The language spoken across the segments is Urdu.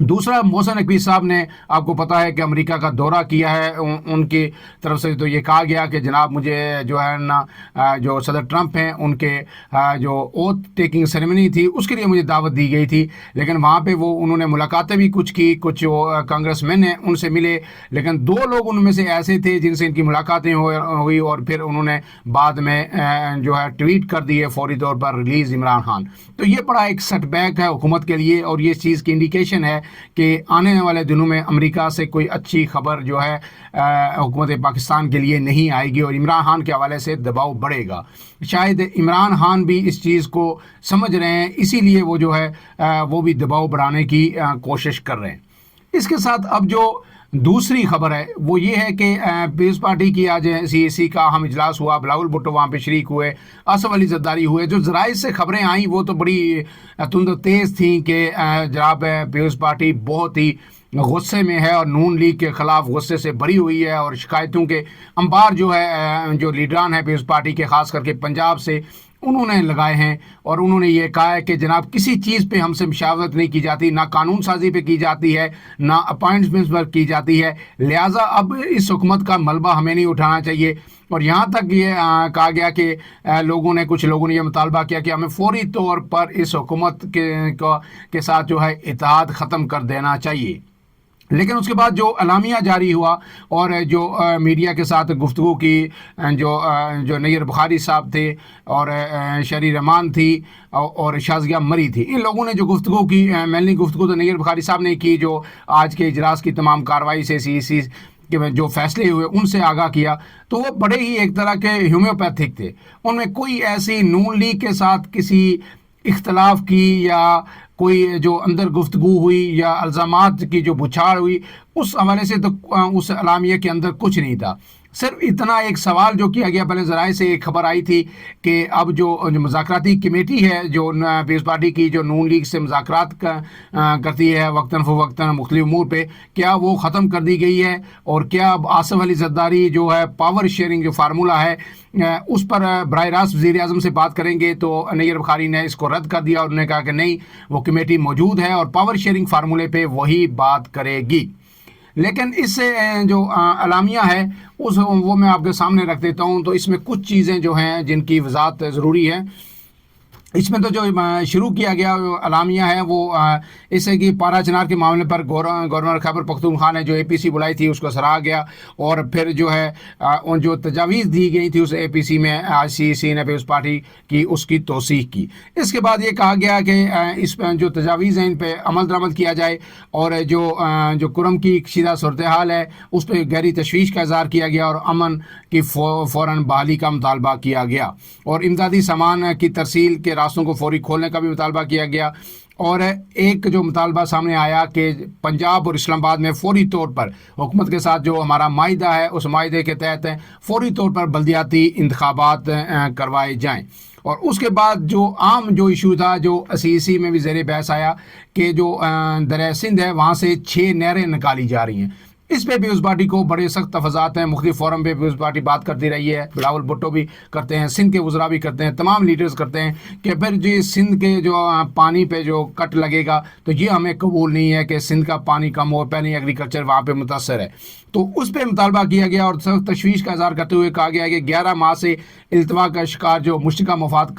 دوسرا محسن نقوی صاحب نے آپ کو پتہ ہے کہ امریکہ کا دورہ کیا ہے، ان کی طرف سے تو یہ کہا گیا کہ جناب مجھے جو ہے نا جو صدر ٹرمپ ہیں ان کے جو اوتھ ٹیکنگ سیریمنی تھی اس کے لیے مجھے دعوت دی گئی تھی، لیکن وہاں پہ وہ انہوں نے ملاقاتیں بھی کچھ کی، کچھ کانگریس مین ہیں ان سے ملے، لیکن 2 لوگ ان میں سے ایسے تھے جن سے ان کی ملاقاتیں ہوئی اور پھر انہوں نے بعد میں جو ہے ٹویٹ کر دیے فوری طور پر ریلیز عمران خان۔ تو یہ بڑا ایک سیٹ بیک ہے حکومت کے لیے، اور یہ چیز کی انڈیکیشن ہے کہ آنے والے دنوں میں امریکہ سے کوئی اچھی خبر جو ہے حکومت پاکستان کے لیے نہیں آئے گی، اور عمران خان کے حوالے سے دباؤ بڑھے گا۔ شاید عمران خان بھی اس چیز کو سمجھ رہے ہیں، اسی لیے وہ جو ہے وہ بھی دباؤ بڑھانے کی کوشش کر رہے ہیں۔ اس کے ساتھ اب جو دوسری خبر ہے وہ یہ ہے کہ پیپلز پارٹی کی آج CAC کا اہم اجلاس ہوا، بلاول بھٹو وہاں پہ شریک ہوئے، آصف علی زرداری ہوئے۔ جو ذرائع سے خبریں آئیں وہ تو بڑی تند و تیز تھیں کہ جناب پیپلز پارٹی بہت ہی غصے میں ہے اور نون لیگ کے خلاف غصے سے بھری ہوئی ہے، اور شکایتوں کے انبار جو ہے جو لیڈران ہیں پیپلز پارٹی کے خاص کر کے پنجاب سے انہوں نے لگائے ہیں، اور انہوں نے یہ کہا ہے کہ جناب کسی چیز پہ ہم سے مشاورت نہیں کی جاتی، نہ قانون سازی پہ کی جاتی ہے، نہ اپائنٹمنٹس پر کی جاتی ہے، لہٰذا اب اس حکومت کا ملبہ ہمیں نہیں اٹھانا چاہیے۔ اور یہاں تک یہ کہا گیا کہ کچھ لوگوں نے یہ مطالبہ کیا کہ ہمیں فوری طور پر اس حکومت کے ساتھ جو ہے اتحاد ختم کر دینا چاہیے۔ لیکن اس کے بعد جو اعلامیہ جاری ہوا اور جو میڈیا کے ساتھ گفتگو کی جو نیر بخاری صاحب تھے اور شہری رحمان تھی اور شازیہ مری تھی، ان لوگوں نے جو گفتگو کی، مینلی گفتگو تو نیر بخاری صاحب نے کی، جو آج کے اجلاس کی تمام کارروائی سے CAC کہ جو فیصلے ہوئے ان سے آگاہ کیا، تو وہ بڑے ہی ایک طرح کے ہیومیوپیتھک تھے۔ ان میں کوئی ایسی نون لیگ کے ساتھ کسی اختلاف کی یا کوئی جو اندر گفتگو ہوئی یا الزامات کی جو بچھاڑ ہوئی، اس حوالے سے تو اس اعلامیہ کے اندر کچھ نہیں تھا۔ صرف اتنا ایک سوال جو کیا گیا، پہلے ذرائع سے ایک خبر آئی تھی کہ اب جو مذاکراتی کمیٹی ہے جو پیپلز پارٹی کی جو نون لیگ سے مذاکرات کرتی ہے وقتاً فوقتاً مختلف امور پہ، کیا وہ ختم کر دی گئی ہے، اور کیا اب آصف علی زرداری جو ہے پاور شیئرنگ جو فارمولہ ہے اس پر براہ راست وزیر اعظم سے بات کریں گے؟ تو نیر بخاری نے اس کو رد کر دیا اور انہوں نے کہا کہ نہیں، وہ کمیٹی موجود ہے اور پاور شیئرنگ فارمولے پہ وہی بات کرے گی۔ لیکن اس سے جو اعلامیہ ہے وہ میں آپ کے سامنے رکھ دیتا ہوں۔ تو اس میں کچھ چیزیں جو ہیں جن کی وضاحت ضروری ہے۔ اس میں تو جو شروع کیا گیا اعلامیہ ہے وہ اس سے کہ پارا چنار کے معاملے پر گورنر خیبر پختونخوا نے جو APC بلائی تھی اس کو سراہا گیا، اور پھر جو ہے ان جو تجاویز دی گئی تھی اس APC میں آج CAC نے پیپلز پارٹی کی اس کی توثیق کی۔ اس کے بعد یہ کہا گیا کہ اس پہ جو تجاویز ہیں ان پہ عمل درآمد کیا جائے، اور جو کرم کی کشیدہ صورتحال ہے اس پہ گہری تشویش کا اظہار کیا گیا، اور امن کی فوراً بحالی کا مطالبہ کیا گیا، اور امدادی سامان کی ترسیل کے راستوں کو فوری کھولنے کا بھی مطالبہ کیا گیا۔ اور ایک جو مطالبہ سامنے آیا کہ پنجاب اور اسلام آباد میں فوری طور پر حکومت کے ساتھ جو ہمارا معاہدہ ہے اس معاہدے کے تحت فوری طور پر بلدیاتی انتخابات کروائے جائیں۔ اور اس کے بعد جو عام جو ایشو تھا جو CAC میں بھی زیر بحث آیا کہ جو دریائے سندھ ہے وہاں سے 6 نہریں نکالی جا رہی ہیں، اس پہ پیپلز پارٹی کو بڑے سخت تفاضات ہیں، مختلف فورم پہ پیپلز پارٹی بات کرتی رہی ہے، بلاول بھٹو بھی کرتے ہیں، سندھ کے وزراء بھی کرتے ہیں، تمام لیڈرز کرتے ہیں کہ پھر جی سندھ کے جو پانی پہ جو کٹ لگے گا تو یہ ہمیں قبول نہیں ہے کہ سندھ کا پانی کم ہو، پہلے ایگریکلچر وہاں پہ متاثر ہے۔ تو اس پہ مطالبہ کیا گیا اور سخت تشویش کا اظہار کرتے ہوئے کہا گیا کہ 11 ماہ سے التوا کا شکار جو مشترکہ مفاد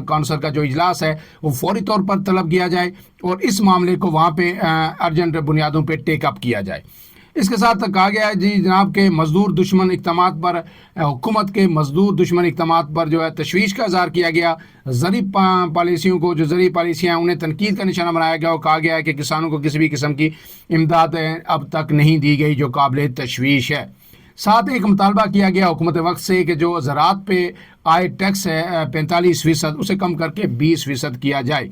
کونسل کا جو اجلاس ہے وہ فوری طور پر طلب کیا جائے، اور اس معاملے کو وہاں پہ ارجنٹ بنیادوں پہ ٹیک اپ کیا جائے۔ اس کے ساتھ کہا گیا ہے جی جناب کے مزدور دشمن اقدامات پر، حکومت کے مزدور دشمن اقدامات پر جو ہے تشویش کا اظہار کیا گیا۔ زرعی پالیسیوں کو، جو زرعی پالیسیاں انہیں تنقید کا نشانہ بنایا گیا، اور کہا گیا ہے کہ کسانوں کو کسی بھی قسم کی امداد اب تک نہیں دی گئی جو قابل تشویش ہے۔ ساتھ ایک مطالبہ کیا گیا حکومت وقت سے کہ جو زراعت پہ آئے ٹیکس ہے 45% اسے کم کر کے 20% کیا جائے،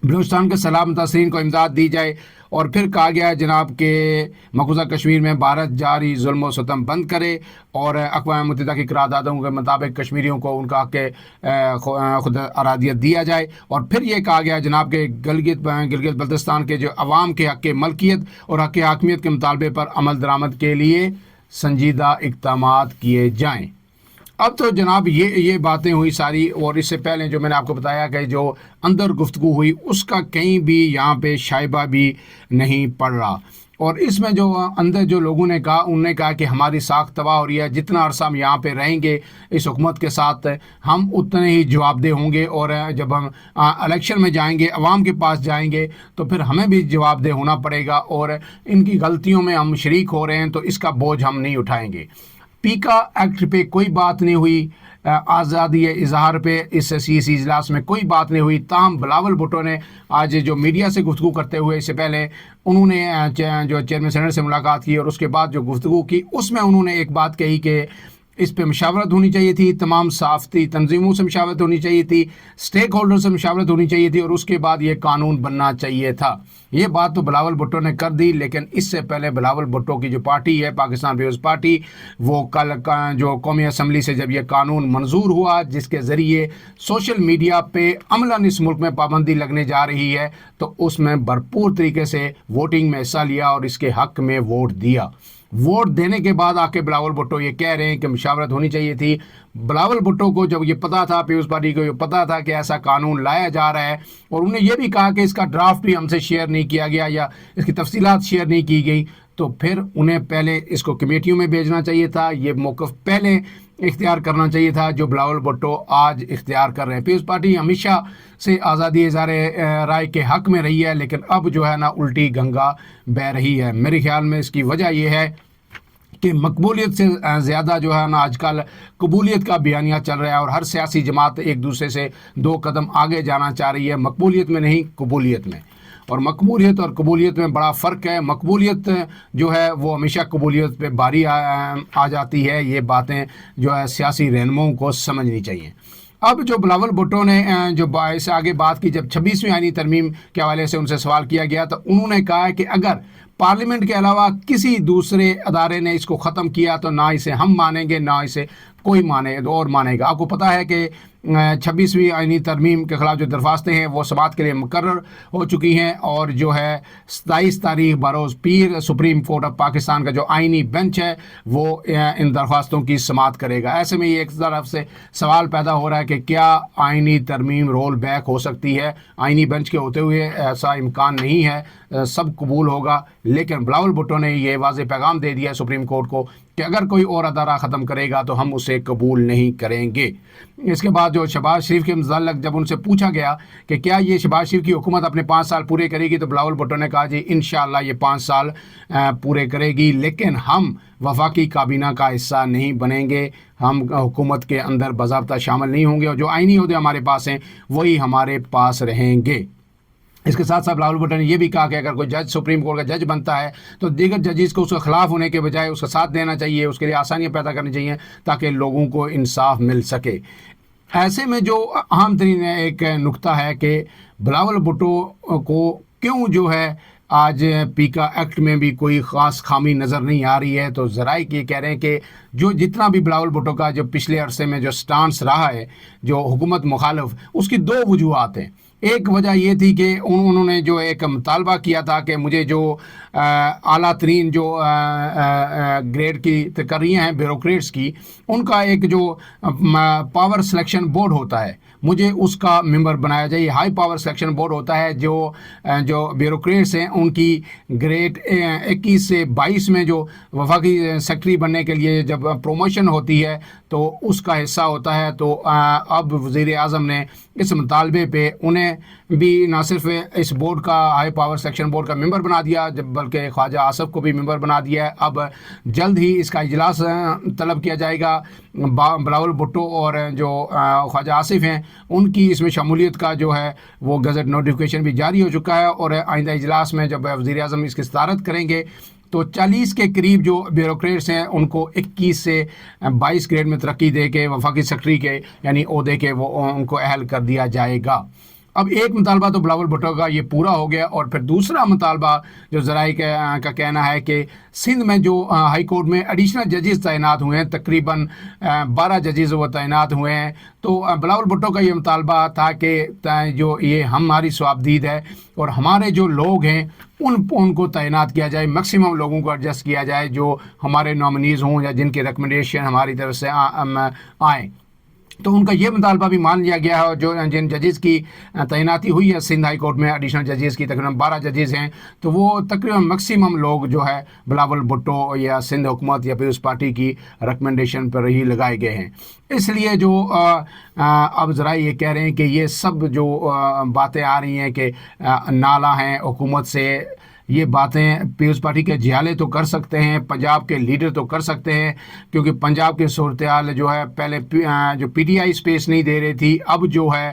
بلوچستان کے سیلاب متاثرین کو امداد دی جائے۔ اور پھر کہا گیا جناب کہ مقبوضہ کشمیر میں بھارت جاری ظلم و ستم بند کرے، اور اقوام متحدہ کی قراردادوں کے مطابق کشمیریوں کو ان کا حق خود ارادیت دیا جائے۔ اور پھر یہ کہا گیا جناب کہ گلگت بلتستان کے جو عوام کے حق ملکیت اور حق حاکمیت کے مطالبے پر عمل درآمد کے لیے سنجیدہ اقدامات کیے جائیں۔ اب تو جناب یہ باتیں ہوئی ساری، اور اس سے پہلے جو میں نے آپ کو بتایا کہ جو اندر گفتگو ہوئی اس کا کہیں بھی یہاں پہ شائبہ بھی نہیں پڑ رہا، اور اس میں جو اندر جو لوگوں نے کہا، انہوں نے کہا کہ ہماری ساکھ تباہ ہو رہی ہے، جتنا عرصہ ہم یہاں پہ رہیں گے اس حکومت کے ساتھ ہم اتنے ہی جواب دہ ہوں گے، اور جب ہم الیکشن میں جائیں گے، عوام کے پاس جائیں گے تو پھر ہمیں بھی جواب دہ ہونا پڑے گا، اور ان کی غلطیوں میں ہم شریک ہو رہے ہیں تو اس کا بوجھ ہم نہیں اٹھائیں گے۔ پیکا ایکٹ پہ کوئی بات نہیں ہوئی، آزادی اظہار پہ اس سیاسی اجلاس میں کوئی بات نہیں ہوئی، تاہم بلاول بھٹو نے آج جو میڈیا سے گفتگو کرتے ہوئے، اس سے پہلے انہوں نے جو چیئرمین سینٹ سے ملاقات کی اور اس کے بعد جو گفتگو کی اس میں انہوں نے ایک بات کہی کہ اس پہ مشاورت ہونی چاہیے تھی، تمام صحافتی تنظیموں سے مشاورت ہونی چاہیے تھی، سٹیک ہولڈر سے مشاورت ہونی چاہیے تھی، اور اس کے بعد یہ قانون بننا چاہیے تھا۔ یہ بات تو بلاول بھٹو نے کر دی، لیکن اس سے پہلے بلاول بھٹو کی جو پارٹی ہے پاکستان پیپلز پارٹی، وہ کل جو قومی اسمبلی سے جب یہ قانون منظور ہوا جس کے ذریعے سوشل میڈیا پہ عملاً اس ملک میں پابندی لگنے جا رہی ہے، تو اس میں بھرپور طریقے سے ووٹنگ میں حصہ لیا اور اس کے حق میں ووٹ دیا۔ ووٹ دینے کے بعد آ کے بلاول بھٹو یہ کہہ رہے ہیں کہ مشاورت ہونی چاہیے تھی۔ بلاول بھٹو کو جب یہ پتا تھا، پیپلز پارٹی کو یہ پتا تھا کہ ایسا قانون لایا جا رہا ہے، اور انہوں نے یہ بھی کہا کہ اس کا ڈرافٹ بھی ہم سے شیئر نہیں کیا گیا یا اس کی تفصیلات شیئر نہیں کی گئی، تو پھر انہیں پہلے اس کو کمیٹیوں میں بھیجنا چاہیے تھا، یہ موقف پہلے اختیار کرنا چاہیے تھا جو بلاول بھٹو آج اختیار کر رہے ہیں۔ پیپلز پارٹی ہمیشہ سے آزادی اظہار رائے کے حق میں رہی ہے، لیکن اب جو ہے نا الٹی گنگا بہہ رہی ہے۔ میرے خیال میں اس کی وجہ یہ ہے کہ مقبولیت سے زیادہ جو ہے نا آج کل قبولیت کا بیانیہ چل رہا ہے، اور ہر سیاسی جماعت ایک دوسرے سے 2 قدم آگے جانا چاہ رہی ہے، مقبولیت میں نہیں قبولیت میں، اور مقبولیت اور قبولیت میں بڑا فرق ہے۔ مقبولیت جو ہے وہ ہمیشہ قبولیت پہ بھاری آ جاتی ہے، یہ باتیں جو ہے سیاسی رہنماؤں کو سمجھنی چاہیے۔ اب جو بلاول بھٹو نے جو اس آگے بات کی، جب 26ویں آئینی ترمیم کے حوالے سے ان سے سوال کیا گیا تو انہوں نے کہا کہ اگر پارلیمنٹ کے علاوہ کسی دوسرے ادارے نے اس کو ختم کیا تو نہ اسے ہم مانیں گے، نہ اسے کوئی اور مانے گا۔ آپ کو پتہ ہے کہ 26ویں آئینی ترمیم کے خلاف جو درخواستیں ہیں وہ سماعت کے لیے مقرر ہو چکی ہیں، اور جو ہے 27 تاریخ بروز پیر سپریم کورٹ آف پاکستان کا جو آئینی بینچ ہے وہ ان درخواستوں کی سماعت کرے گا۔ ایسے میں یہ ایک طرف سے سوال پیدا ہو رہا ہے کہ کیا آئینی ترمیم رول بیک ہو سکتی ہے؟ آئینی بینچ کے ہوتے ہوئے ایسا امکان نہیں ہے، سب قبول ہوگا، لیکن بلاول بھٹو نے یہ واضح پیغام دے دیا سپریم کورٹ کو کہ اگر کوئی اور ادارہ ختم کرے گا تو ہم اسے قبول نہیں کریں گے۔ اس کے بعد جو شہباز شریف کے متعلق جب ان سے پوچھا گیا کہ کیا یہ شہباز شریف کی حکومت اپنے 5 سال پورے کرے گی، تو بلاول بھٹو نے کہا جی انشاءاللہ یہ 5 سال پورے کرے گی، لیکن ہم وفاقی کابینہ کا حصہ نہیں بنیں گے، ہم حکومت کے اندر باضابطہ شامل نہیں ہوں گے، اور جو آئینی عہدے ہمارے پاس ہیں وہی ہمارے پاس رہیں گے۔ اس کے ساتھ ساتھ بلاول بھٹو نے یہ بھی کہا کہ اگر کوئی جج سپریم کورٹ کا جج بنتا ہے تو دیگر ججز کو اس کے خلاف ہونے کے بجائے اس کا ساتھ دینا چاہیے، اس کے لیے آسانیاں پیدا کرنی چاہیے تاکہ لوگوں کو انصاف مل سکے۔ ایسے میں جو اہم ترین ایک نقطہ ہے کہ بلاول بھٹو کو کیوں جو ہے آج پیکا ایکٹ میں بھی کوئی خاص خامی نظر نہیں آ رہی ہے، تو ذرائع یہ کہہ رہے ہیں کہ جو جتنا بھی بلاول بھٹو کا جو پچھلے عرصے میں جو سٹانس رہا ہے جو حکومت مخالف، اس کی 2 وجوہات ہیں۔ ایک وجہ یہ تھی کہ انہوں نے جو ایک مطالبہ کیا تھا کہ مجھے جو اعلیٰ ترین جو گریڈ کی تقرریاں ہیں بیوروکریٹس کی، ان کا ایک جو پاور سلیکشن بورڈ ہوتا ہے مجھے اس کا ممبر بنایا جائے۔ ہائی پاور سلیکشن بورڈ ہوتا ہے جو بیوروکریٹس ہیں ان کی گریڈ 21 سے 22 میں جو وفاقی سیکرٹری بننے کے لیے جب پروموشن ہوتی ہے تو اس کا حصہ ہوتا ہے۔ تو اب وزیر اعظم نے اس مطالبے پہ انہیں بھی نہ صرف اس بورڈ کا ہائی پاور سیکشن بورڈ کا ممبر بنا دیا بلکہ خواجہ آصف کو بھی ممبر بنا دیا ہے۔ اب جلد ہی اس کا اجلاس طلب کیا جائے گا۔ بلاول بھٹو اور جو خواجہ آصف ہیں ان کی اس میں شمولیت کا جو ہے وہ گزٹ نوٹیفیکیشن بھی جاری ہو چکا ہے، اور آئندہ اجلاس میں جب وزیر اعظم اس کی صدارت کریں گے تو 40 کے قریب جو بیوروکریٹس ہیں ان کو 21 سے 22 گریڈ میں ترقی دے کے وفاقی سیکرٹری کے یعنی عہدے کے وہ ان کو اہل کر دیا جائے گا۔ اب ایک مطالبہ تو بلاول بھٹو کا یہ پورا ہو گیا، اور پھر دوسرا مطالبہ جو ذرائع کا کہنا ہے کہ سندھ میں جو ہائی کورٹ میں ایڈیشنل ججز تعینات ہوئے ہیں، تقریباً 12 ججز وہ تعینات ہوئے ہیں، تو بلاول بھٹو کا یہ مطالبہ تھا کہ جو یہ ہماری سوابدید ہے اور ہمارے جو لوگ ہیں ان کو تعینات کیا جائے، میکسیمم لوگوں کو ایڈجسٹ کیا جائے جو ہمارے نامنیز ہوں یا جن کے ریکمنڈیشن ہماری طرف سے آئیں۔ تو ان کا یہ مطالبہ بھی مان لیا گیا ہے، جو جن ججز کی تعیناتی ہوئی ہے سندھ ہائی کورٹ میں ایڈیشنل ججز کی، تقریباً 12 ججز ہیں، تو وہ تقریباً میکسیمم لوگ جو ہے بلاول بھٹو یا سندھ حکومت یا پیپلز پارٹی کی ریکمنڈیشن پر ہی لگائے گئے ہیں۔ اس لیے جو اب ذرائع یہ کہہ رہے ہیں کہ یہ سب جو باتیں آ رہی ہیں کہ نالا ہیں حکومت سے، یہ باتیں پیپلز پارٹی کے جھیالے تو کر سکتے ہیں، پنجاب کے لیڈر تو کر سکتے ہیں، کیونکہ پنجاب کی صورتحال جو ہے پہلے جو پی ٹی آئی اسپیس نہیں دے رہی تھی، اب جو ہے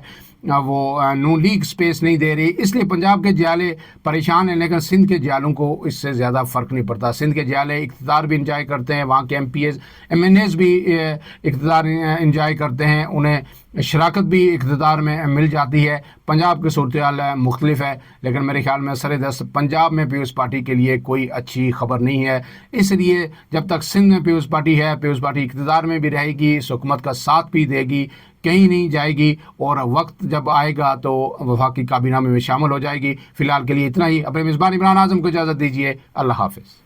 وہ نون لیگ اسپیس نہیں دے رہی، اس لیے پنجاب کے جھیالے پریشان ہیں، لیکن سندھ کے جھیالوں کو اس سے زیادہ فرق نہیں پڑتا۔ سندھ کے جھیالے اقتدار بھی انجوائے کرتے ہیں، وہاں کے ایم این ایز بھی اقتدار انجوائے کرتے ہیں، انہیں شراکت بھی اقتدار میں مل جاتی ہے۔ پنجاب کی صورتحال مختلف ہے، لیکن میرے خیال میں سر دست پنجاب میں پیپلز پارٹی کے لیے کوئی اچھی خبر نہیں ہے۔ اس لیے جب تک سندھ میں پیپلز پارٹی ہے، پیپلز پارٹی اقتدار میں بھی رہے گی، اس حکومت کا ساتھ بھی دے گی، کہیں نہیں جائے گی، اور وقت جب آئے گا تو وفاقی کابینہ میں شامل ہو جائے گی۔ فی الحال کے لیے اتنا ہی۔ اپنے میزبان عمران اعظم کو اجازت دیجیے، اللہ حافظ۔